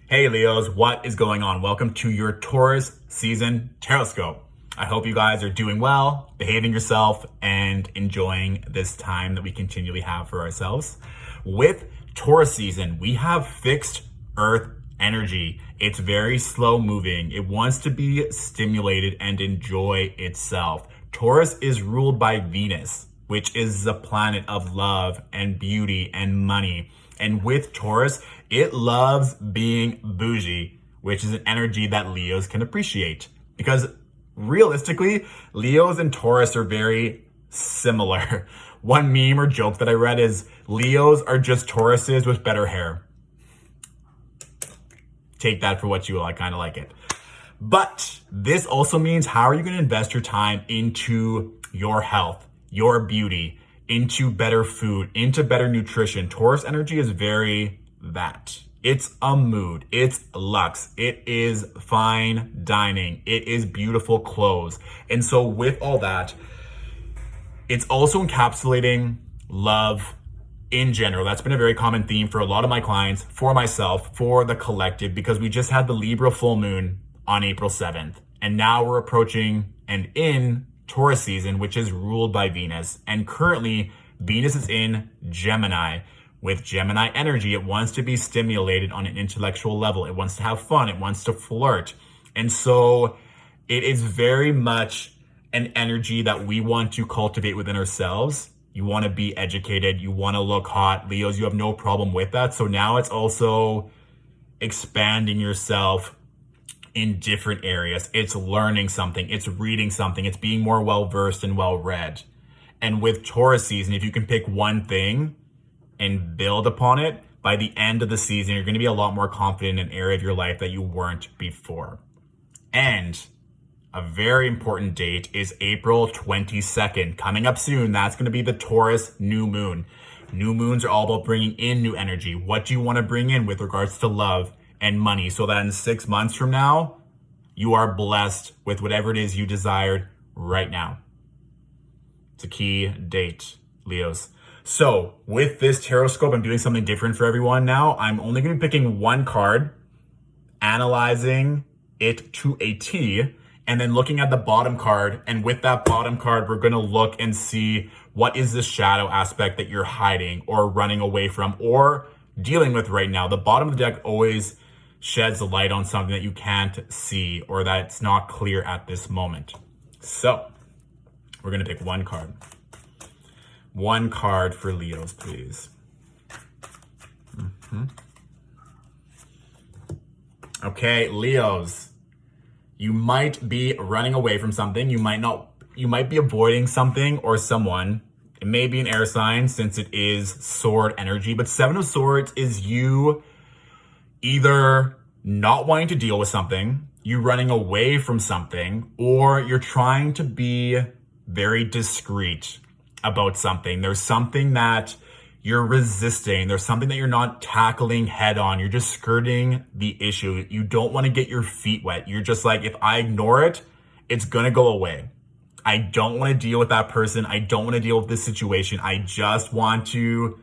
Hey Leos, what is going on? Welcome to your Taurus season Tarotscope. I hope you guys are doing well, behaving yourself, and enjoying this time that we continually have for ourselves. With Taurus season, we have fixed earth energy. It's very slow moving. It wants to be stimulated and enjoy itself. Taurus is ruled by Venus, which is the planet of love and beauty and money. And with Taurus, it loves being bougie, which is an energy that Leos can appreciate. Because realistically, Leos and Taurus are very similar. One meme or joke that I read is Leos are just Tauruses with better hair. Take that for what you will. I kind of like it. But this also means, how are you going to invest your time into your health, your beauty, into better food, into better nutrition? Taurus energy is very that. It's a mood. It's luxe. It is fine dining. It is beautiful clothes. And so with all that, it's also encapsulating love in general. That's been a very common theme for a lot of my clients, for myself, for the collective, because we just had the Libra full moon on April 7th. And now we're approaching and in Taurus season, which is ruled by Venus. And currently, Venus is in Gemini. With Gemini energy, it wants to be stimulated on an intellectual level. It wants to have fun. It wants to flirt. And so it is very much an energy that we want to cultivate within ourselves. You want to be educated. You want to look hot. Leos, you have no problem with that. So now it's also expanding yourself in different areas. It's learning something. It's reading something. It's being more well-versed and well-read. And with Taurus season, if you can pick one thing and build upon it, by the end of the season, you're going to be a lot more confident in an area of your life that you weren't before. And a very important date is April 22nd. Coming up soon, that's going to be the Taurus new moon. New moons are all about bringing in new energy. What do you want to bring in with regards to love and money, so that in 6 months from now, you are blessed with whatever it is you desired right now. It's a key date, Leos. So with this Tarotscope, I'm doing something different for everyone now. I'm only going to be picking one card, analyzing it to a T, and then looking at the bottom card. And with that bottom card, we're going to look and see what is the shadow aspect that you're hiding or running away from or dealing with right now. The bottom of the deck always sheds light on something that you can't see or that's not clear at this moment. So we're going to pick one card. One card for Leos, please. Okay, Leos. You might be running away from something. You might be avoiding something or someone. It may be an air sign since it is sword energy, but Seven of Swords is you either not wanting to deal with something, you running away from something, or you're trying to be very discreet about something. There's something that you're resisting. There's something that you're not tackling head on. You're just skirting the issue. You don't want to get your feet wet. You're just like, if I ignore it, it's going to go away. I don't want to deal with that person. I don't want to deal with this situation. I just want to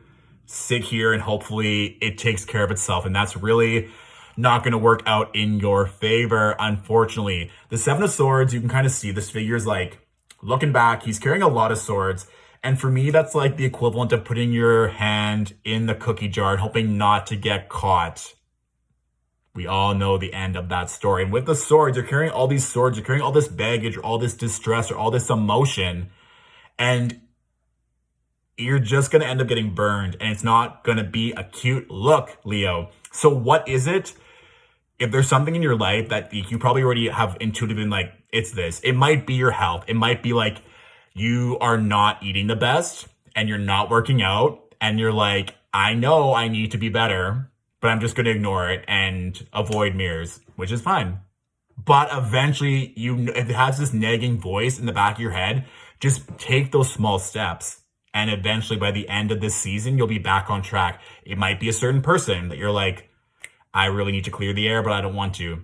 sit here and hopefully it takes care of itself. And that's really not going to work out in your favor, unfortunately. The Seven of Swords, you can kind of see this figure is like, looking back, he's carrying a lot of swords. And for me, that's like the equivalent of putting your hand in the cookie jar and hoping not to get caught. We all know the end of that story. And with the swords, you're carrying all these swords, you're carrying all this baggage or all this distress or all this emotion. And you're just going to end up getting burned. And it's not going to be a cute look, Leo. So what is it? If there's something in your life that you probably already have intuitively been like, it's this. It might be your health. It might be like you are not eating the best and you're not working out. And you're like, I know I need to be better, but I'm just going to ignore it and avoid mirrors, which is fine. But eventually, if it has this nagging voice in the back of your head, just take those small steps. And eventually, by the end of this season, you'll be back on track. It might be a certain person that you're like, I really need to clear the air, but I don't want to.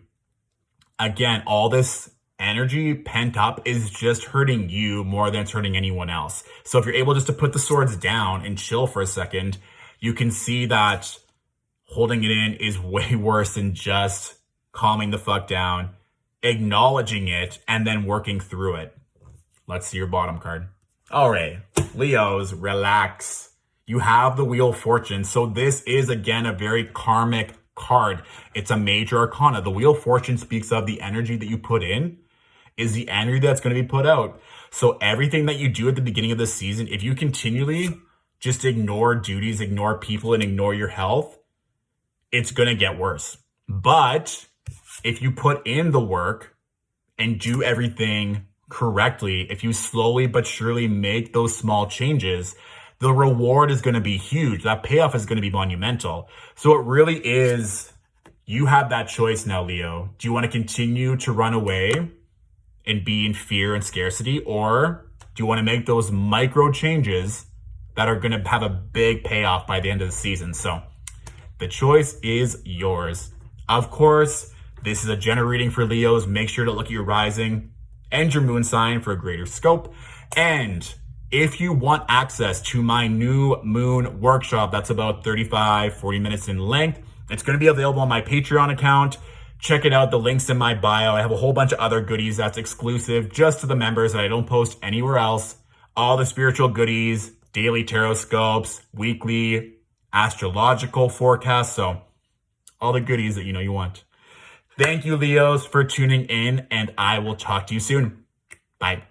Again, all this energy pent up is just hurting you more than it's hurting anyone else. So if you're able just to put the swords down and chill for a second, you can see that holding it in is way worse than just calming the fuck down, acknowledging it, and then working through it. Let's see your bottom card. All right, Leos, relax. You have the Wheel of Fortune. So this is, again, a very karmic card. It's a major arcana. The Wheel of Fortune speaks of the energy that you put in is the energy that's going to be put out. So everything that you do at the beginning of the season, if you continually just ignore duties, ignore people, and ignore your health, it's going to get worse. But if you put in the work and do everything correctly, if you slowly but surely make those small changes, the reward is going to be huge. That payoff is going to be monumental. So it really is, you have that choice now, Leo. Do you want to continue to run away and be in fear and scarcity? Or do you want to make those micro changes that are going to have a big payoff by the end of the season? So the choice is yours. Of course, this is a general reading for Leos. Make sure to look at your rising and your moon sign for a greater scope. And if you want access to my new moon workshop, that's about 40 minutes in length. It's going to be available on my Patreon account. Check it out. The link's in my bio. I have a whole bunch of other goodies that's exclusive just to the members that I don't post anywhere else. All the spiritual goodies, daily Tarotscopes, weekly astrological forecasts. So all the goodies that you want. Thank you, Leos, for tuning in, and I will talk to you soon. Bye.